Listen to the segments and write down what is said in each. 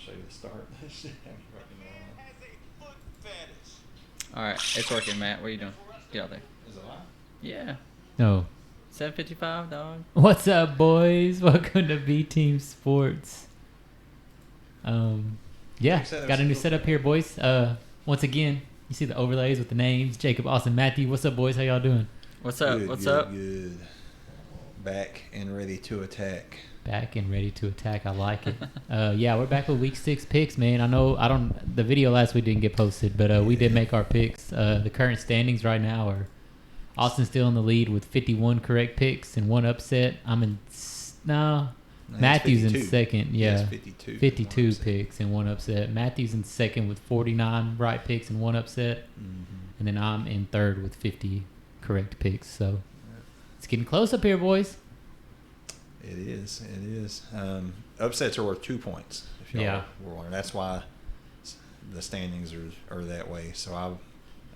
show you the start. All right, it's working, Matt. What are you doing? Get out there. Is it live? Yeah. No. 7:55, dog. What's up, boys? Welcome to B Team Sports. Yeah, got a new setup here, boys. Once again, you see the overlays with the names: Jacob, Austin, Matthew. What's up, boys? How y'all doing? What's up? Good, What's good, up? Good. Back and ready to attack. Back and ready to attack. I like it. Yeah, we're back with week 6 picks, man. The video last week didn't get posted, but we did make our picks. The current standings right now are Austin's still in the lead with 51 correct picks and 1 upset. Matthew's in second. Yeah, 52 picks and 1 upset. Matthew's in second with 49 right picks and 1 upset. Mm-hmm. And then I'm in third with 50 correct picks. So it's getting close up here, boys. It is. Upsets are worth 2 points. If y'all were wondering. That's why the standings are that way. So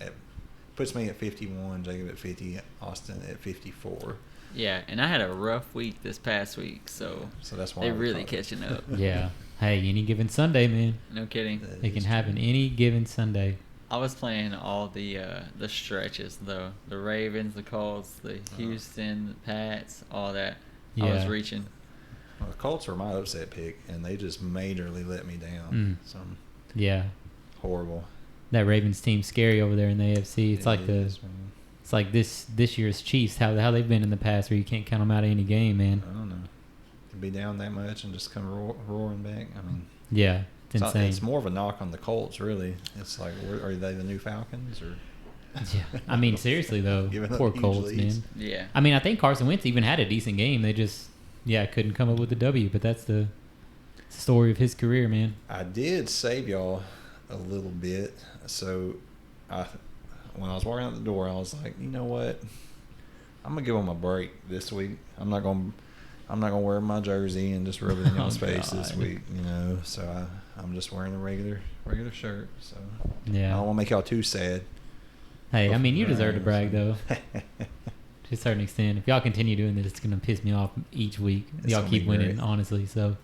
it puts me at 51, Jacob at 50, Austin at 54. Yeah, and I had a rough week this past week, so that's why they're really catching up. Yeah. Hey, any given Sunday, man. No kidding. It can happen any given Sunday. I was playing all the stretches, though. The Ravens, the Colts, the Houston, the Pats, all that. Yeah. I was reaching. Well, the Colts are my upset pick, and they just majorly let me down. Yeah. Horrible. That Ravens team's scary over there in the AFC. It's like this year's Chiefs, how they've been in the past, where you can't count them out of any game, man. I don't know. To be down that much and just come roaring back. I mean, yeah, it's insane. It's more of a knock on the Colts, really. It's like, are they the new Falcons or? Yeah, I mean, seriously though, poor Colts, man. Yeah. I mean, I think Carson Wentz even had a decent game. They just, couldn't come up with the W. But that's the story of his career, man. I did save y'all a little bit, so when I was walking out the door, I was like, you know what? I'm gonna give them a break this week. I'm not gonna wear my jersey and just rub it in y'all's face this week, So I'm just wearing a regular shirt. So yeah, I don't want to make y'all too sad. Hey, I mean, you deserve to brag though. To a certain extent, if y'all continue doing this, it's gonna piss me off each week. Y'all keep winning, honestly. So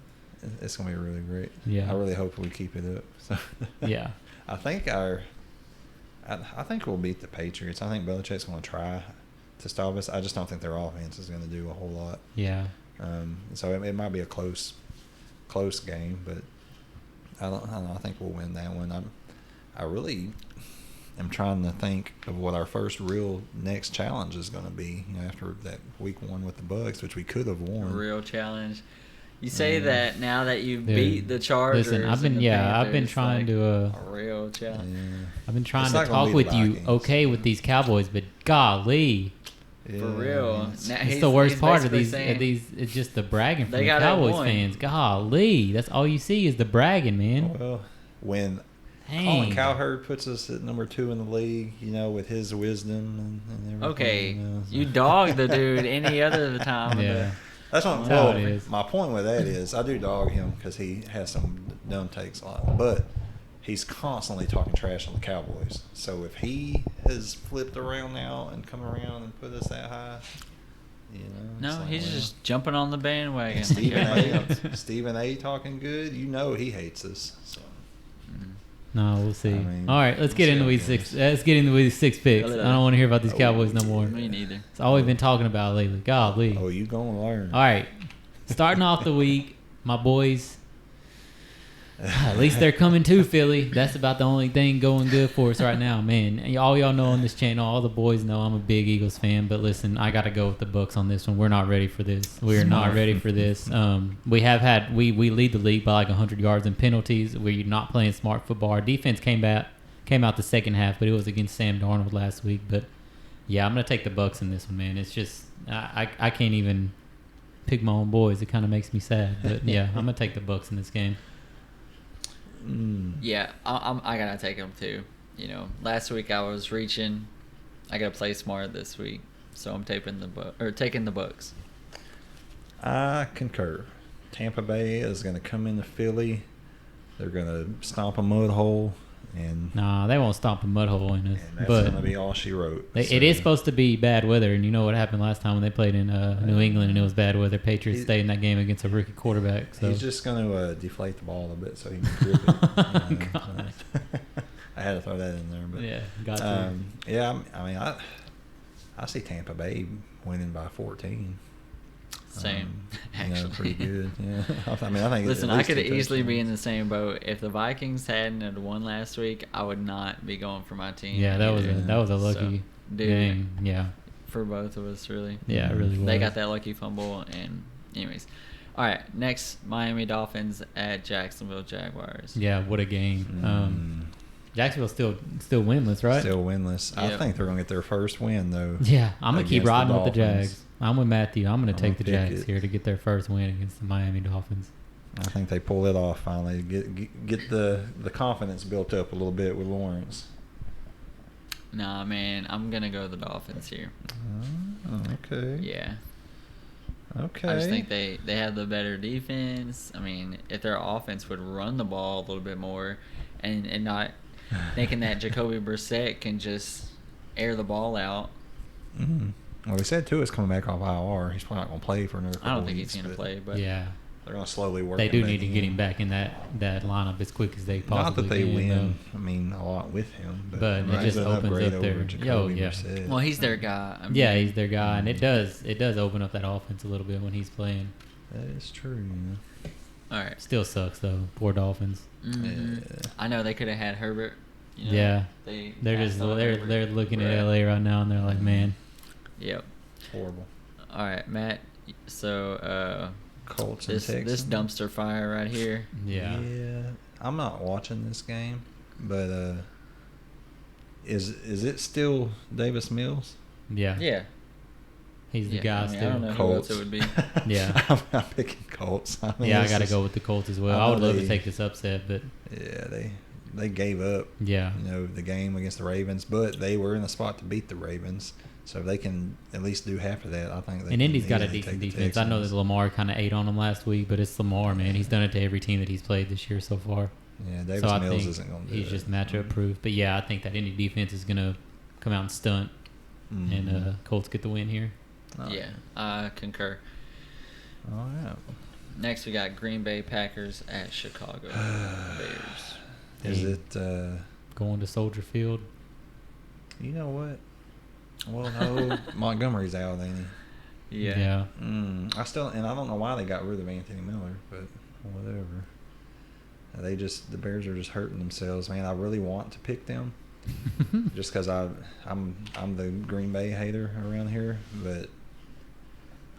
it's gonna be really great. Yeah, I really hope we keep it up. So yeah, I think we'll beat the Patriots. I think Belichick's going to try to stop us. I just don't think their offense is going to do a whole lot. Yeah. So it might be a close game, but I don't know. I think we'll win that one. I really am trying to think of what our first real next challenge is going to be. After that week 1 with the Bucs, which we could have won. Real challenge. You say that now that you beat the Chargers. Listen, I've been trying to a real challenge. Yeah. I've been trying to talk with you, with these Cowboys, but golly, for real, it's the worst part of these. It's just the bragging from the Cowboys fans. Golly, that's all you see is the bragging, man. Well, when Colin Cowherd puts us at number 2 in the league, with his wisdom and everything. Okay, you dog the dude any other time. Yeah. That's what my point with that is. I do dog him because he has some dumb takes a lot, but he's constantly talking trash on the Cowboys. So if he has flipped around now and come around and put us that high, no, he's just jumping on the bandwagon. Stephen A. talking good, he hates us. So. No, we'll see. All right, let's get into week 6. Let's get into week 6 picks. I don't want to hear about these Cowboys no more. Me neither. It's all we've been talking about lately. Golly. Oh, you gonna learn. All right, starting off the week, my boys. At least they're coming to Philly. That's about the only thing going good for us right now, man. All y'all know on this channel, all the boys know I'm a big Eagles fan. But listen, I got to go with the Bucs on this one. We're not ready for this. We're not ready for this. We lead the league by like 100 yards in penalties. We're not playing smart football. Our defense came out the second half, but it was against Sam Darnold last week. But yeah, I'm gonna take the Bucs in this one, man. It's just I can't even pick my own boys. It kind of makes me sad. But yeah, I'm gonna take the Bucs in this game. Yeah, I gotta take them too. Last week I was reaching. I gotta play smart this week, so I'm taking the Bucs. I concur. Tampa Bay is going to come into Philly. They're going to stomp a mud hole and Nah, they won't stomp a mud hole in us. and that's But gonna be all she wrote. it is supposed to be bad weather, and you know what happened last time when they played in New England and it was bad weather. Patriots stayed in that game against a rookie quarterback. So He's just going to deflate the ball a bit so he can grip it. God. I had to throw that in there, but yeah, got to. yeah. I mean, I see Tampa Bay winning by 14. Same, You know, actually. pretty good. Yeah. I mean, I think. Listen, at I least could 2 easily be in touchdowns. the same boat. If the Vikings hadn't had won last week, I would not be going for my team. Yeah, that was a So, lucky dude, game. Yeah, for both of us, really. yeah, it really was. They got that lucky fumble, and anyways. All right, next, Miami Dolphins at Jacksonville Jaguars. Yeah, what a game. Jacksonville's still winless, right? Still winless. I Yep. think they're going to get their first win, though. Yeah, I'm gonna keep against the riding with the Dolphins. Jags. I'm with Matthew. I'm gonna I'm take the gonna pick Jags it. here to get their first win against the Miami Dolphins. I think they pull it off finally. Get the confidence built up a little bit with Lawrence. Nah, man, I'm gonna go the Dolphins here. Oh, okay. Yeah. Okay. I just think they have the better defense. I mean, if their offense would run the ball a little bit more and not thinking that Jacoby Brissett can just air the ball out. Mm-hmm. Well, we said too is coming back off IR. He's probably not going to play for another couple I don't think weeks, he's going to but play, but Yeah, They're going to slowly work. they do him need to back get in. him back in that lineup as quick as they possibly Not that they can. win. I mean, a lot with him, But I it mean, just it's an opens upgrade up over their- Jacoby yeah. Brissett. well, he's their guy. I mean, Yeah, he's their guy, and it does open up that offense a little bit when he's playing. That is true. all right. Still sucks though. Poor Dolphins. Mhm. Yeah. I know they could have had Herbert. You know, Yeah. They're passed just on Herbert. they're looking at Right. LA right now, and they're like, man, Yep. Horrible. All right, Matt. So Colts and this Texans. dumpster fire right here. yeah. Yeah. I'm not watching this game, but is it still Davis Mills? Yeah. Yeah. He's the Yeah, guy I mean, I still. don't know who else it would be. Yeah. I'm picking Colts. I mean, Yeah, I this got to is- go with the Colts as well. I I would know love to they- take this upset, but Yeah, they gave up. yeah. You know, the game against the Ravens, but they were in the spot to beat the Ravens. So if they can at least do half of that, I think they And can Indy's got a easily decent take the defense. I know Texans. that Lamar kind of ate on him last week, but it's Lamar, man. He's done it to every team that he's played this year so far. Yeah, Davis so I Mills think isn't going to do he's it. just matchup proof. But yeah, I think that Indy defense is going to come out and stunt, Mhm. and Colts get the win here. Oh, Yeah, I concur. Oh, yeah. Next, we got Green Bay Packers at Chicago Bears. Is Dang. it, Going to Soldier Field. you know what? Well, no, Montgomery's out, ain't he? Yeah. I don't know why they got rid of Anthony Miller, but whatever. The Bears are just hurting themselves, man. I really want to pick them, just because I'm the Green Bay hater around here, but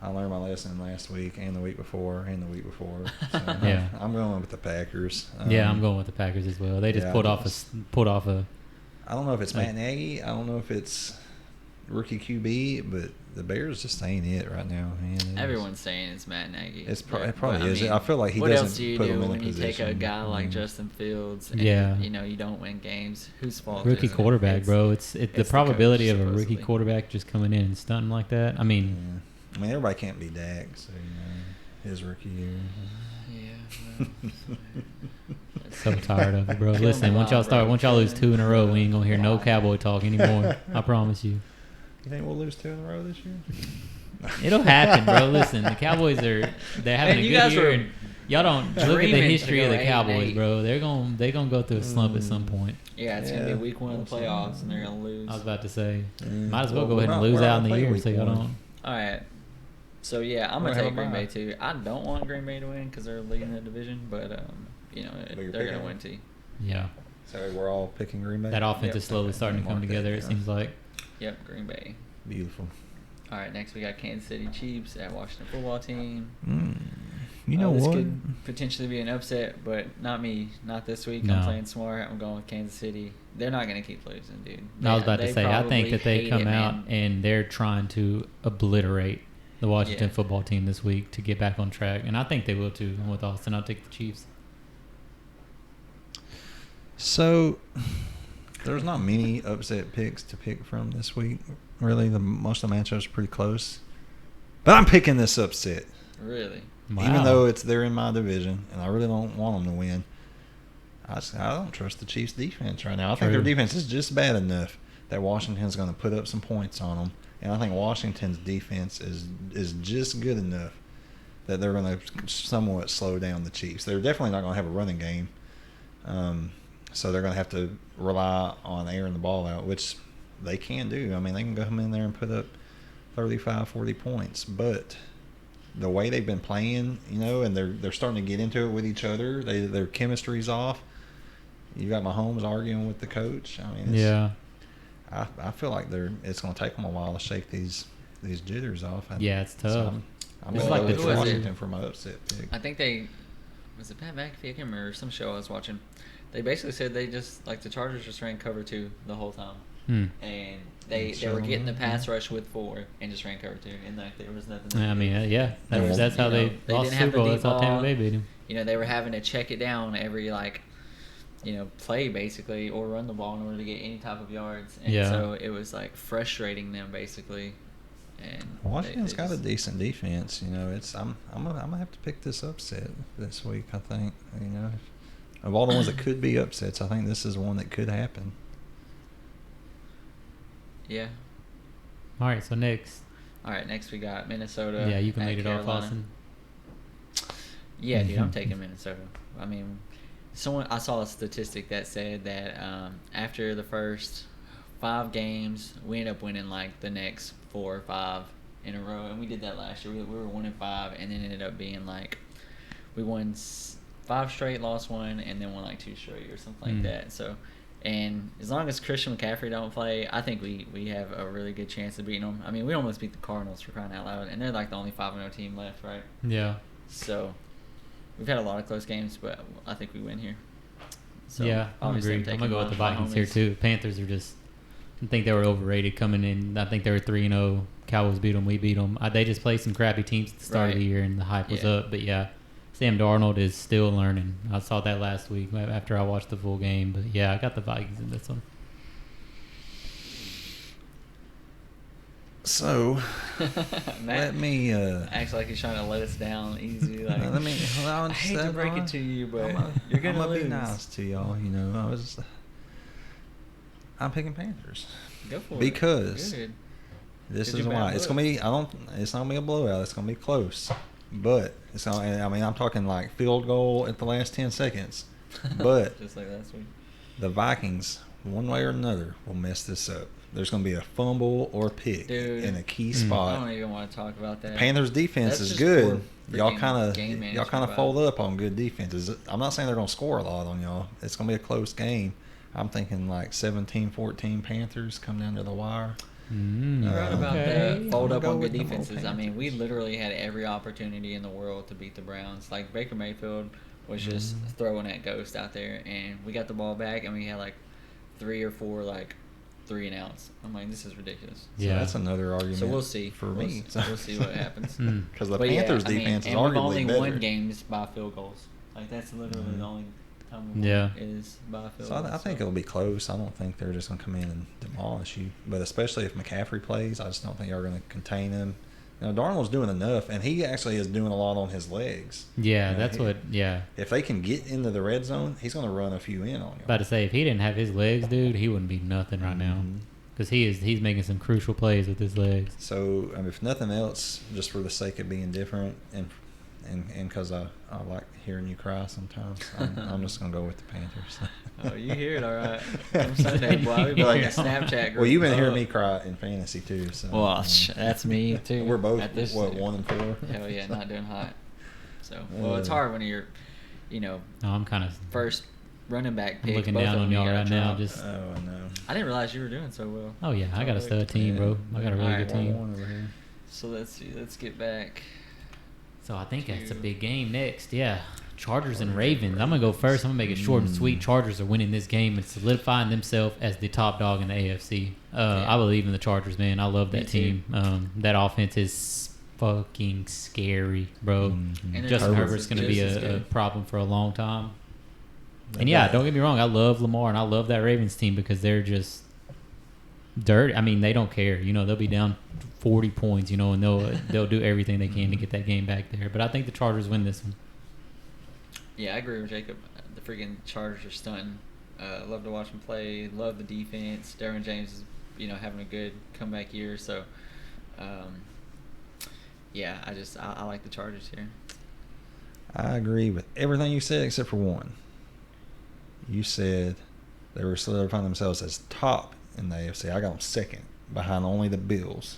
I learned my lesson last week and the week before and the week before. So Yeah. I'm going with the Packers. Yeah, I'm going with the Packers as well. They just yeah, pulled I off just- a. I don't know if it's Like- Matt Nagy. I don't know if it's rookie QB, but the Bears just ain't it right now, man. It is. Everyone's saying it's Matt Nagy. It But- probably but, is. mean, I feel like he what doesn't else do you put do him in a when you take a position. guy like Mm. Justin Fields and Yeah. you don't win games? Whose fault? Rookie is it? quarterback, It's- bro. It's the it's the probability coach, of a rookie supposedly. quarterback just coming in and stunting like that. I mean, Yeah. I mean, everybody can't be Dak, so his rookie year. Yeah. well, so tired of it, bro. Kill me Listen, once y'all live, bro. once y'all lose 2 in a row, we ain't gonna hear no Cowboy talk anymore. I promise you. You think we'll lose 2 in a row this year? It'll happen, bro. Listen, the Cowboys they're having Man, a you good guys year. were And y'all don't look at the dreaming to history of go the 8-8. Cowboys, bro. They're gonna go through a slump at some point. Yeah, it's gonna Yeah. be week 1 of the playoffs, and they're gonna lose. I was about to say, Yeah. might as well Well, go ahead and lose we're out in the not year playing so y'all week don't. All right. So yeah, I'm We're gonna gonna take have a Green Bay bye. too. I don't want Green Bay to win because they're leading the division, but But you're they're picking gonna them? win too. Yeah, So we're all picking Green Bay? that offense Yep. is slowly starting to come Mark that together. It down. seems like. Yep, Green Bay. Beautiful. All right, next we got Kansas City Chiefs at Washington Football Team. You know this what? could potentially be an upset, but not me. Not this week. No. I'm playing smart. I'm going with Kansas City. They're not gonna keep losing, dude. I was about to They say, I think probably that they hate come it, out man. and they're trying to obliterate the Washington Yeah. football team this week to get back on track, and I think they will too. I'm with Austin. I'll take the Chiefs. So, there's not many upset picks to pick from this week. Really, most of the matchups are pretty close. But I'm picking this upset. Really. Even though they're in my division, and I really don't want them to win. I don't trust the Chiefs' defense right now. I think True. their defense is just bad enough that Washington's going to put up some points on them, and I think Washington's defense is just good enough that they're going to somewhat slow down the Chiefs. They're definitely not going to have a running game, so they're going to have to rely on airing the ball out, which they can do. I mean, they can come in there and put up 35, 40 points, but the way they've been playing, and they're starting to get into it with each other. Their chemistry's off. You got Mahomes arguing with the coach. I mean, Yeah. I feel like it's going to take them a while to shake these jitters off. Yeah, it's tough. So I'm It's going like to the go with Chargers. Washington for my upset pick. I think was it Pat McAfee? I can't remember, some show I was watching. They basically said they just, like, the Chargers just ran cover 2 the whole time. And they were getting the pass rush with 4 and just ran cover 2, and like there was nothing. I mean, yeah, that's how they They lost didn't have Super the Bowl. deep That's how Tampa ball. Bay beat him. They were having to check it down every play basically, or run the ball in order to get any type of yards. And Yeah. so it was like frustrating them basically. And Washington's got a decent defense. I'm gonna have to pick this upset this week. I think of all the ones that could be upsets, I think this is one that could happen. Yeah. All right, so next. All right, next we got Minnesota. Yeah, you can at lead it off, Carolina. Austin. Yeah, dude, I'm taking Minnesota. I mean, I saw a statistic that said that after the first 5 games, we ended up winning like the next 4 or 5 in a row, and we did that last year. We were 1-5, and then it ended up being like we won 5 straight, lost 1, and then won like 2 straight or something like that. So, and as long as Christian McCaffrey don't play, I think we have a really good chance of beating them. I mean, we almost beat the Cardinals, for crying out loud, and they're like the only 5-0 team left, right? Yeah. So we've had a lot of close games, but I think we win here. So yeah, I obviously agree. I'm taking going to go with the my Vikings here, homies. too. Panthers are just – I think they were overrated coming in. I think they were 3-0. Cowboys beat them. We beat them. They just played some crappy teams at the start of the year, and the hype was up. But, yeah, Sam Darnold is still learning. I saw that last week after I watched the full game. But, yeah, I got the Vikings in this one. So Matt let me acts like he's trying to let us down easy. Like, let me. I hate to break it to you, but you're gonna I'm lose. be nice to y'all. I'm picking Panthers Go for because it. Good. this Did is you why bad it's look? gonna be. It's not gonna be a blowout. It's gonna be close, but it's not. I mean, I'm talking like field goal at the last 10 seconds. But Just like last week. the Vikings, one way or another, will mess this up. There's going to be a fumble or pick Dude. in a key I spot. don't even want to talk about that. Panthers defense That's is just good. poor Y'all freaking kind game of management fold by- up on good defenses. I'm not saying they're going to score a lot on y'all. It's going to be a close game. I'm thinking like 17-14 Panthers come down to the wire. You're right about okay. that. Fold I'm up gonna on go good with them old defenses. I mean, we Panthers. literally had every opportunity in the world to beat the Browns. Like, Baker Mayfield was just throwing that ghost out there, and we got the ball back, and we had like 3 or 4 like 3-and-outs. I'm like, this is ridiculous. So Yeah. that's another argument. So we'll see. for We'll me. see. We'll see what happens. Because the But yeah, Panthers I mean, defense is and we've arguably only better. won games by field goals. Like, that's literally the only time we won Yeah. is by field So goals. I think it'll be close. I don't think they're just going to come in and demolish you. But especially if McCaffrey plays, I just don't think you're going to contain him. Darnold's doing enough, and he actually is doing a lot on his legs. Yeah, You know, that's what – yeah. If they can get into the red zone, he's going to run a few in on you. About to say, if he didn't have his legs, dude, he wouldn't be nothing right now. Mhm. Because he's making some crucial plays with his legs. So, if nothing else, just for the sake of being different and because I like hearing you cry sometimes, I'm just going to go with the Panthers. Oh, you hear it all right. From Sunday, boy. I'll be like a Snapchat group. Well, you've been hearing me cry in fantasy, too. So, Well, that's me, too. We're both, at this 1-4? Hell yeah, not doing hot. So, well, it's hard when you're, No, I'm kind of first running back I'm pick. looking both down of on them you y'all gotta right now. drop. Just Oh, I know. I didn't realize you were doing so well. oh yeah, I got a stud team, bro. I got a really Alright, good team. 1-1 over here. So let's see. Let's get back. So I think that's a big game next. Yeah, Chargers and Ravens. I'm gonna go first. I'm gonna make it short and sweet. Chargers are winning this game and solidifying themselves as the top dog in the AFC. I believe in the Chargers, man. I love Me that too. team. That offense is fucking scary, bro. Mhm. And their Justin defense Herbert's is going to be just as a good. problem for a long time. And yeah, don't get me wrong. I love Lamar and I love that Ravens team because they're just dirty. I mean, they don't care. They'll be down 40 points, and they'll do everything they can to get that game back there. But I think the Chargers win this one. Yeah, I agree with Jacob. the freaking Chargers are stunting. Love to watch them play. Love the defense. Derwin James is, having a good comeback year. So, yeah, I like the Chargers here. I agree with everything you said except for one. You said they were solidifying themselves as top in the AFC. I got them second, behind only the Bills.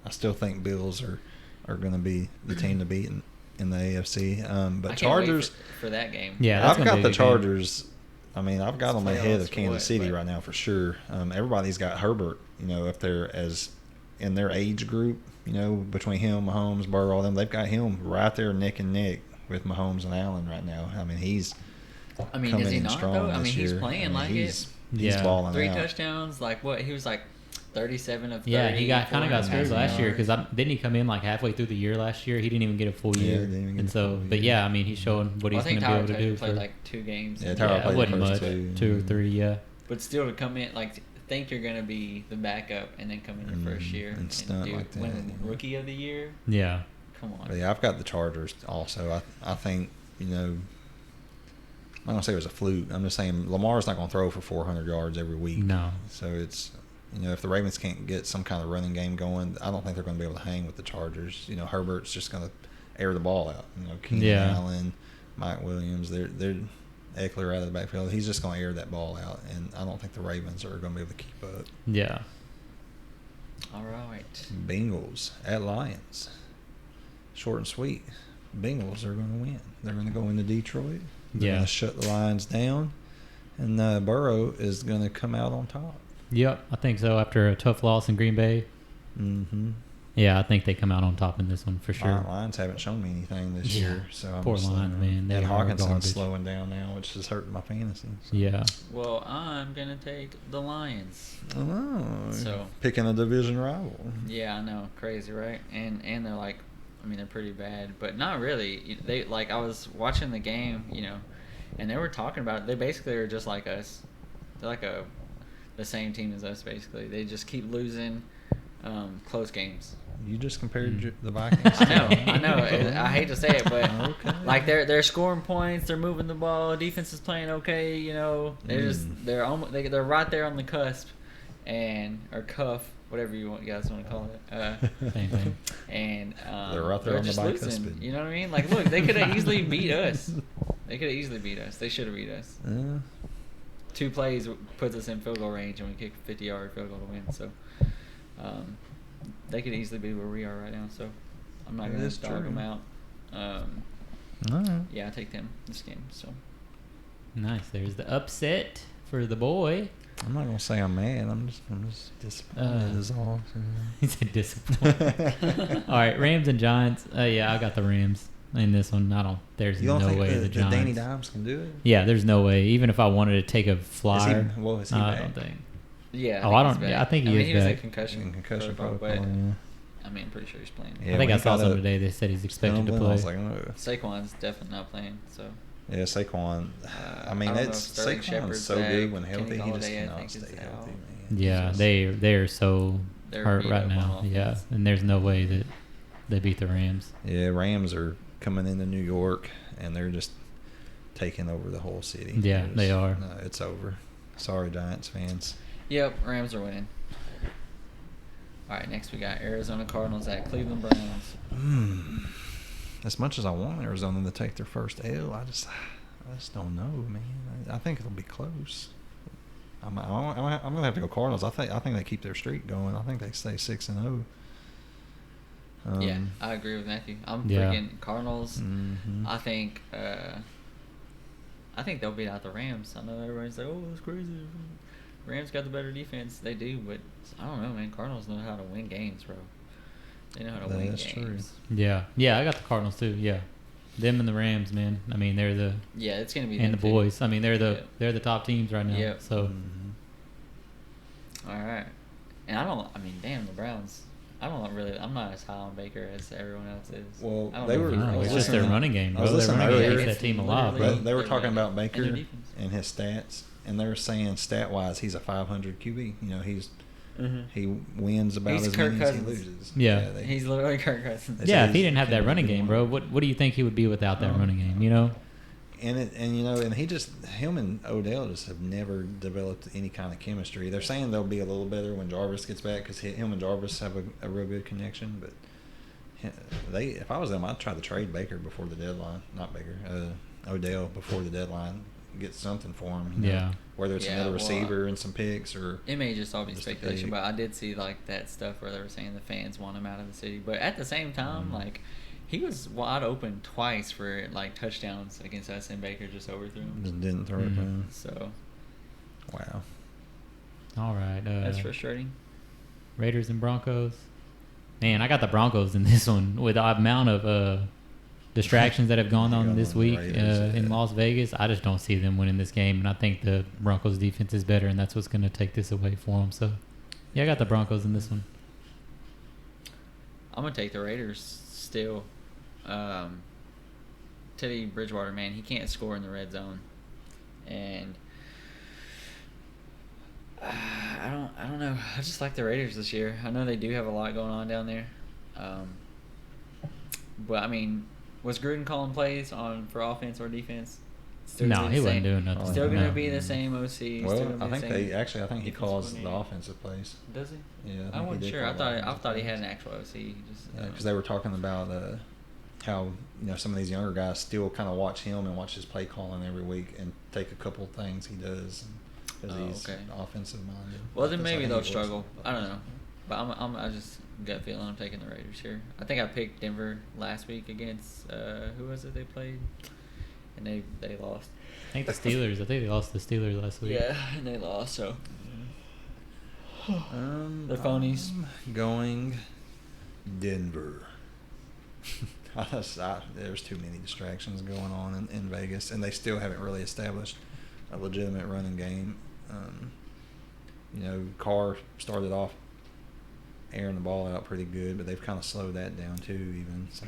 I still think Bills are going to be the team to beat in the AFC. But I can't Chargers wait for that game. Yeah, that's I've gonna got be a the good game. Chargers. I mean, I've got It's them ahead playoffs of for Kansas what, City but- right now for sure. Everybody's got Herbert, up there as in their age group, between him, Mahomes, Burrow, all them. They've got him right there neck and neck with Mahomes and Allen right now. I mean, he's Is coming he in not strong though? this He's year. playing like he's Yeah. balling 3 out. touchdowns. Like what? He was like 37 of 30. Yeah, he kind of got 400 screwed passing last year yards. because didn't he come in like halfway through the year last year? He didn't even get a full Yeah, year, he didn't even get and a so, full but year. yeah, I mean, he's showing what Well, he's I going think to be Tyler able to Taylor do. played For, like 2 games. Yeah, and- Tyler yeah, played it the wasn't first much, two. 2 or 3, yeah. But still to come in, like think you're gonna be the backup and then come in your first year and stunt like that, win yeah. Rookie of the Year. Yeah. Come on. But yeah, I've got the Chargers also. I think, I'm not going to say it was a fluke. I'm just saying Lamar's not going to throw for 400 yards every week. No. So it's, if the Ravens can't get some kind of running game going, I don't think they're going to be able to hang with the Chargers. Herbert's just going to air the ball out. Keenan Yeah. Allen, Mike Williams, they're Eckler out of the backfield. He's just going to air that ball out, and I don't think the Ravens are going to be able to keep up. Yeah. All right. Bengals at Lions. Short and sweet. Bengals are going to win. They're going to go into Detroit. They're Yeah. going to shut the Lions down, and Burrow is going to come out on top. Yep, I think so. After a tough loss in Green Bay, Mm-hmm. yeah, I think they come out on top in this one for sure. Lions haven't shown me anything this Yeah. year, so I'm Poor just, Lions, man. They and are Hawkinson's garbage. slowing down now, which is hurting my fantasy. So. Yeah. Well, I'm gonna take the Lions. Oh, So- picking a division rival. Yeah, I know, crazy, right? And they're like, they're pretty bad, but not really. They like I was watching the game, and they were talking about it. They basically are just like us. They're like the same team as us, basically. They just keep losing close games. You just compared the Vikings. I know. I hate to say it, but Okay. like they're scoring points, they're moving the ball, defense is playing okay. They're just they're almost they're right there on the cusp, or cuff, whatever you guys want to call it. Same thing. And They're right there on the just bicuspid. losing. You know what I mean? Like, look, they could have easily beat us. They could have easily beat us. They should have beat us. Yeah. 2 plays puts us in field goal range, and we kick a 50-yard field goal to win. So, they could easily be where we are right now. So, I'm not That going is to dog true. them out. All right. Yeah, I take them this game. So, Nice. There's the upset for the boy. I'm not gonna say I'm mad. I'm just disappointed. Is all. He said disappointed. All right, Rams and Giants. Yeah, I got the Rams in this one. There's You don't no think way that the Giants. Danny Dimes can do it? Yeah, there's no way. Even if I wanted to take a flyer, Is he I back? don't think. yeah. Oh, I he's don't- back. yeah, I think he I mean, is he was back. in concussion. In concussion protocol, protocol. but Yeah. I'm pretty sure he's playing. I think when I he saw got something up, today. They said he's expected to stumbling, play. I was like, oh. Saquon's definitely not playing. So, Yeah, Saquon. I mean, I don't know if it's Sterling Saquon's Shepard's so back. good when Kenny healthy. He just Golladay, I cannot think, stay is healthy, out. man. Yeah, It's just- they're so They're hurt beat right up now. on Yeah, offense. and there's no way that they beat the Rams. Yeah, Rams are coming into New York, and they're just taking over the whole city. Yeah, They're they just- are. No, it's over. Sorry, Giants fans. Yep, Rams are winning. All right, next we got Arizona Cardinals at Cleveland Browns. As much as I want Arizona to take their first L, I just don't know, man. I think it'll be close. I'm gonna have to go Cardinals. I think they keep their streak going. I think they stay 6-0. Yeah, I agree with Matthew. I'm Yeah. freaking Cardinals. Mhm. I think they'll beat out the Rams. I know everybody's like, "Oh, that's crazy." Rams got the better defense. They do, but I don't know, man. Cardinals know how to win games, bro. They know how to win That's true. games. Yeah, I got the Cardinals too. Yeah, them and the Rams, man. I mean, they're the Yeah, it's gonna be and the them two. boys. I mean, they're Yeah. the top teams right now. Yep. So Mhm. All right, and damn the Browns. I'm not as high on Baker as everyone else is. Well, I don't they know were- if he's I don't know, I was it's just their listening- running game, I was bro. Their listening running game earlier. keeps that team alive, Literally- bro. They were talking about And their Baker defense. and his stats, and they were saying stat-wise, he's a 500 QB. He wins about He's as Kirk many as he Cousins. loses. Yeah. He's literally Kirk Cousins. They Yeah, said if he he's didn't have that kinda running good game, one. bro, what do you think he would be without that Um, running game? You know? And him and Odell just have never developed any kind of chemistry. They're saying they'll be a little better when Jarvis gets back because him and Jarvis have a real good connection. But if I was them, I'd try to trade Baker before the deadline. Not Baker, Odell before the deadline. Get something for him. Yeah. Whether it's another receiver and some picks or. It may just all be speculation, but I did see like that stuff where they were saying the fans want him out of the city. But at the same time, like. He was wide open twice for like touchdowns against us, and Baker just overthrew him. Just didn't throw it down. So, wow. All right. That's frustrating. Raiders and Broncos. Man, I got the Broncos in this one with the amount of distractions that have gone on this week in Las Vegas. I just don't see them winning this game, and I think the Broncos defense is better, and that's what's going to take this away for them. So, yeah, I got the Broncos in this one. I'm gonna take the Raiders still. Teddy Bridgewater, man, he can't score in the red zone, and I don't know. I just like the Raiders this year. I know they do have a lot going on down there, but I mean, was Gruden calling plays for offense or defense? No, he wasn't doing nothing. Still going to be the same OC. Well, I think he calls the offensive plays. Does he? Yeah, I wasn't sure. I thought he had an actual OC. Because they were talking about how some of these younger guys still kind of watch him and watch his play calling every week and take a couple of things he does because he's offensive minded. Well, then maybe they'll struggle. I don't know, but I just gut feeling I'm taking the Raiders here. I think I picked Denver last week against who was it they played, and they lost. I think the Steelers. I think they lost the Steelers last week. Yeah, and they lost. So they're phonies. I'm going Denver. There's too many distractions going on in Vegas, and they still haven't really established a legitimate running game. Carr started off airing the ball out pretty good, but they've kind of slowed that down too. Even so,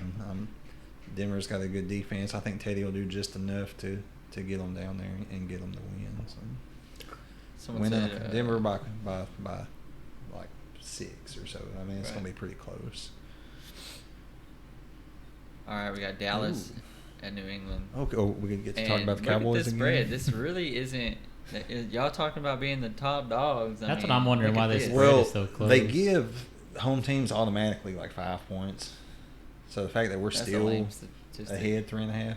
Denver's got a good defense. I think Teddy will do just enough to get them down there and get them to win. So Denver by like 6 or so. I mean, it's gonna be pretty close. All right, we got Dallas at New England. Okay, we can get to talk about the Cowboys again. Spread. This really isn't. Y'all talking about being the top dogs. That's what I'm wondering why this spread is so close. They give home teams automatically like 5 points. So the fact that we're still ahead 3.5,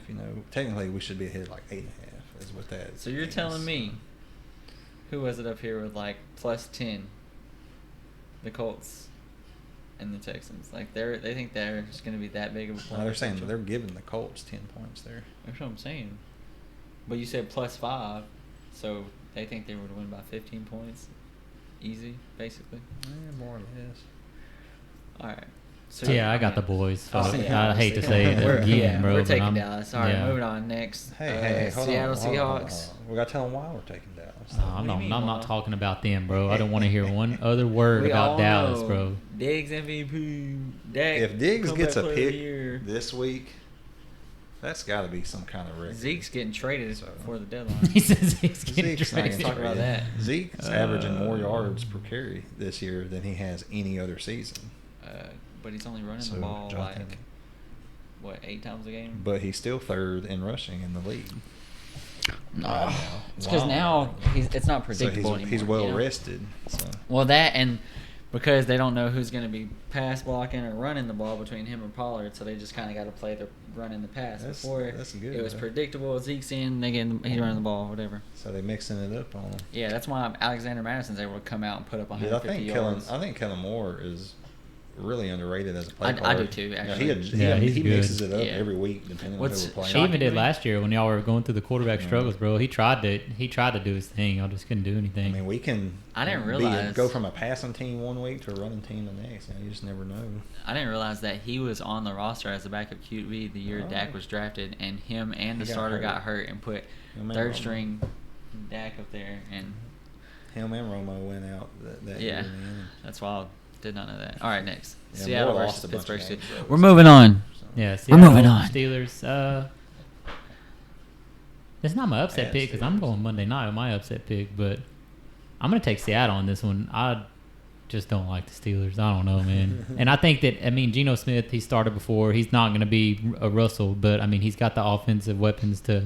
technically we should be ahead like 8.5 is what that. So you're telling me, who was it up here with like +10? The Colts. And the Texans, like they think they're just going to be that big of a point. No, they're saying they're giving the Colts 10 points there. That's what I'm saying. But you said +5, so they think they would win by 15 points, easy, basically. Yeah, more or less. All right. So I got the boys. I hate to say it again, bro. We're taking Dallas. All right, moving on. Next, hey, Seattle Seahawks. We got to tell them why we're taking Dallas. I'm not talking about them, bro. I don't want to hear one other word about Dallas, bro. Diggs MVP. Dak, if Diggs gets a pick this week, that's got to be some kind of record. Zeke's getting traded before the deadline. He says Zeke's getting traded. Talk about that. Zeke's averaging more yards per carry this year than he has any other season. But he's only running the ball 8 times a game? But he's still 3rd in rushing in the league. No, it's because now it's not predictable anymore. He's well rested. So. Well, that and because they don't know who's going to be pass blocking or running the ball between him and Pollard, so they just kind of got to play the run and the pass. Before that's good, it was predictable. Zeke's in, he's running the ball, whatever. So they're mixing it up on him. Yeah, that's why Alexander Madison's able to come out and put up 150 yards. I think Kellen Moore is really underrated as a play caller. I do too, actually. He mixes it up every week depending on who we're playing. He even did last year when y'all were going through the quarterback struggles, bro. He tried to do his thing. Y'all just couldn't do anything. I mean, we can. I didn't realize go from a passing team one week to a running team the next. You just never know. I didn't realize that he was on the roster as a backup QB the year Dak was drafted, and him and the starter got hurt and put third string Dak up there, and him and Romo went out that year. That's wild. Did not know that. All right, next. Yeah, Seattle versus Pittsburgh. We're moving on. Yeah, Seattle, we're moving on. Steelers. It's not my upset pick because I'm going Monday night with my upset pick, but I'm going to take Seattle on this one. I just don't like the Steelers. I don't know, man. And I think that, Geno Smith, he started before. He's not going to be a Russell, but, he's got the offensive weapons to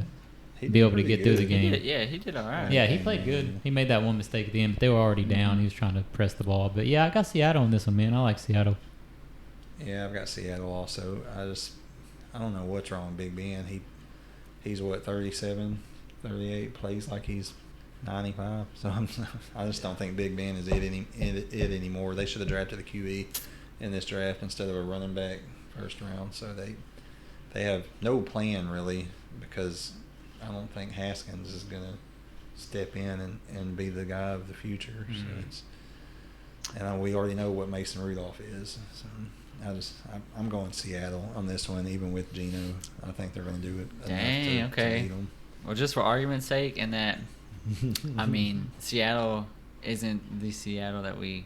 He be did able to pretty get through the good. game. He did all right. Yeah, he played good. He made that one mistake at the end, but they were already down. He was trying to press the ball. But yeah, I got Seattle on this one, man. I like Seattle. Yeah, I've got Seattle also. I don't know what's wrong with Big Ben. He's what, 37, 38, plays like he's 95. So I just don't think Big Ben is it anymore. They should have drafted a QB in this draft instead of a running back first round. So they have no plan really, because I don't think Haskins is going to step in and be the guy of the future. So and we already know what Mason Rudolph is. So I'm going Seattle on this one, even with Geno. I think they're going to do it. Dang, enough okay. to beat 'em. Well, just for argument's sake, and that, I mean, Seattle isn't the Seattle that we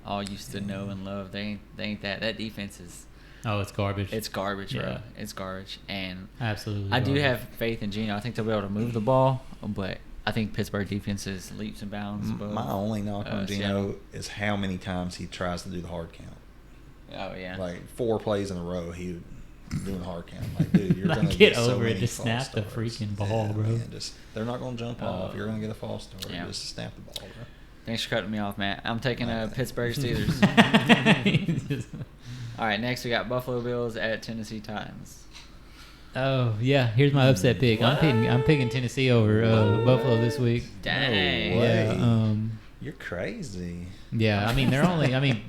all used to know and love. They ain't that. That defense is. Oh, it's garbage. It's garbage, bro. Yeah. It's garbage, and Absolutely. I do garbage. have faith in Geno. I think they'll be able to move the ball, but I think Pittsburgh defense is leaps and bounds. above, My only knock on Geno Seattle. is how many times he tries to do the hard count. Oh yeah. Like 4 plays in a row, he doing the hard count. Like, dude, you're Like, gonna get so over it. many Just false snap the starts. freaking ball, bro. Man, they're not gonna jump off. You're gonna get a false start. Yeah. Just snap the ball, bro. Thanks for cutting me off, Matt. I'm taking Pittsburgh Steelers. All right, next we got Buffalo Bills at Tennessee Titans. Oh yeah, here's my upset pick. I'm picking Tennessee over Buffalo this week. Dang. No way. Yeah. You're crazy. Yeah, I mean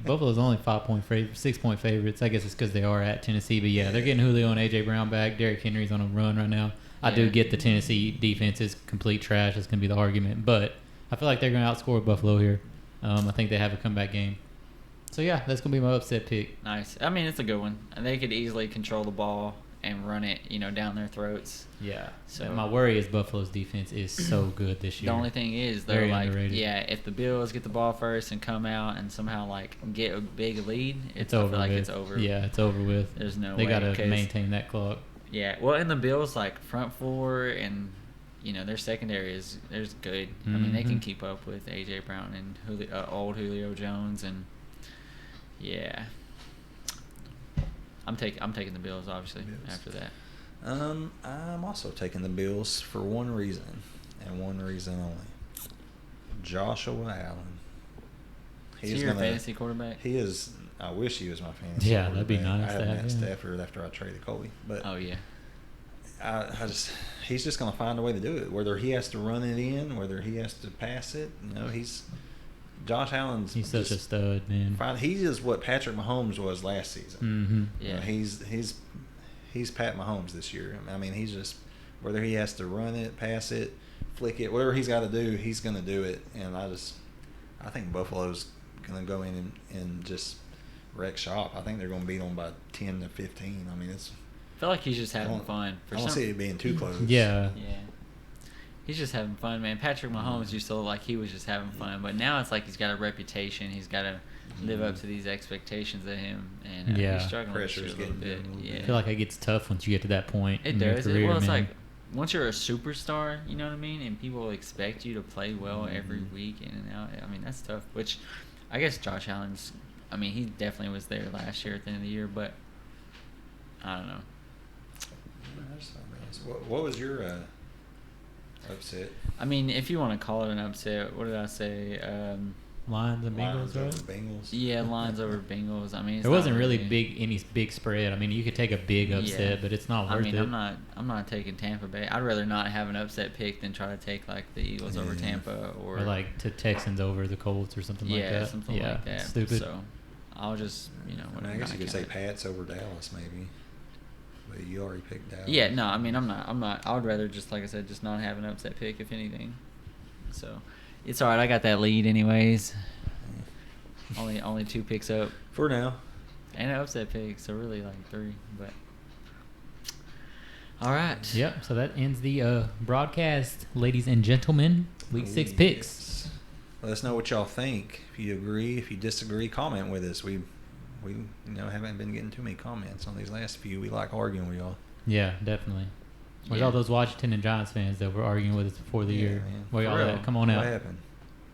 Buffalo's only 6-point favorites. I guess it's because they are at Tennessee, but yeah, they're getting Julio and AJ Brown back. Derrick Henry's on a run right now. I do Yeah. get the Tennessee defense is complete trash. That's gonna be the argument, but I feel like they're gonna outscore Buffalo here. I think they have a comeback game. So yeah, that's gonna be my upset pick. Nice. I mean, it's a good one. And they could easily control the ball and run it, down their throats. Yeah. So- So my worry is Buffalo's defense is so good this year. The only thing is, they're Very like, underrated. yeah, if the Bills get the ball first and come out and somehow get a big lead, it's I over feel like with. it's over. Yeah, it's over with. There's no They way. gotta 'cause- maintain that clock. Yeah, well, and the Bills front four and their secondary is good. I mean, they can Mhm. keep up with AJ Brown and old Julio Jones, and yeah, I'm taking the Bills obviously Bills. after that. I'm also taking the Bills for one reason, and one reason only. Joshua Allen. Is he your fantasy quarterback? He is. I wish he was my fantasy. Yeah, that'd be quarterback. nice I to had have Matt him. Stafford after I traded Coley, but Oh yeah, he's just going to find a way to do it. Whether he has to run it in, whether he has to pass it, Josh Allen's. He's such a stud, man. He is what Patrick Mahomes was last season. Mm-hmm. yeah. He's Pat Mahomes this year. I mean, he's just whether he has to run it, pass it, flick it, whatever he's got to do, he's going to do it. And I think Buffalo's going to go in and just wreck shop. I think they're going to beat them by 10 to 15. I mean, I feel like he's just having fun. I don't see it being too close. Yeah. Yeah. He's just having fun, man. Patrick Mahomes used to look like he was just having fun, but now it's like he's got a reputation. He's got to live up to these expectations of him, and Yeah. he's struggling with Pressure's shit a little getting bit. to him a little Yeah, I feel like it gets tough once you get to that point it in your does. career, It's man. like once you're a superstar, you know what I mean, and people expect you to play well every week in and out. I mean, that's tough. Which I guess Josh Allen's. I mean, he definitely was there last year at the end of the year, but I don't know. What was your upset? I mean, if you want to call it an upset, what did I say? Lions and Lions Bengals, over right? Bengals. Yeah, Lions over Bengals. I mean, it's There wasn't not really any big spread. I mean, you could take a big upset, Yeah. but it's not I worth mean, it. I'm not taking Tampa Bay. I'd rather not have an upset pick than try to take the Eagles over Yeah. Tampa or Or like to Texans over the Colts or something like that. something yeah, like that. stupid. So I'll just I mean, whatever. I guess you could say count it. Pats over Dallas, maybe. But you already picked Dallas. Yeah, no, I mean, I'm not. I would rather just like I said, just not have an upset pick if anything. So it's all right. I got that lead anyways. Only 2 picks up For now. and an upset pick, so really 3. But all right. Yep. So that ends the broadcast, ladies and gentlemen. Week 6 picks. Yes. Let us know what y'all think. If you agree, if you disagree, comment with us. We haven't been getting too many comments on these last few. We like arguing with y'all. Yeah, definitely. Where's Yeah. all those Washington and Giants fans that were arguing with us before the Yeah, year? man. Where y'all For at? real. Come on What out. happened?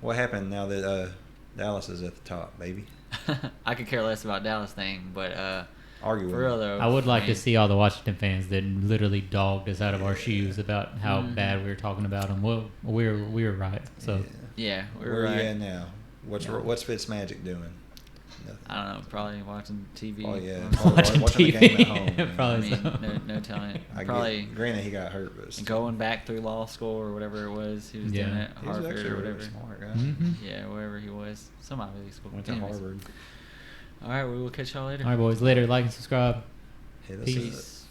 What happened now that Dallas is at the top, baby? I could care less about Dallas thing, but argue with For real me. though. I would like to mean, see all the Washington fans that literally dogged us out of our shoes about how bad we were talking about them. Well, we were right. So Yeah, we Where were are you right. at now? What's Fitzmagic doing? Nothing. I don't know. Probably watching TV. Oh yeah, Watching watching the TV. game at home. Yeah, man. probably. I mean, so. no telling. I Probably get, granted, he got hurt, but still. going back through law school or whatever it was. He was doing Yeah. at He was Harvard actually or a whatever. really smart guy. Mhm. Yeah, wherever he was. Some Ivy League school. Went to Anyways. Harvard. All right, we will catch y'all later. All right, boys. Later. Like and subscribe. Hit us Peace. up. Peace.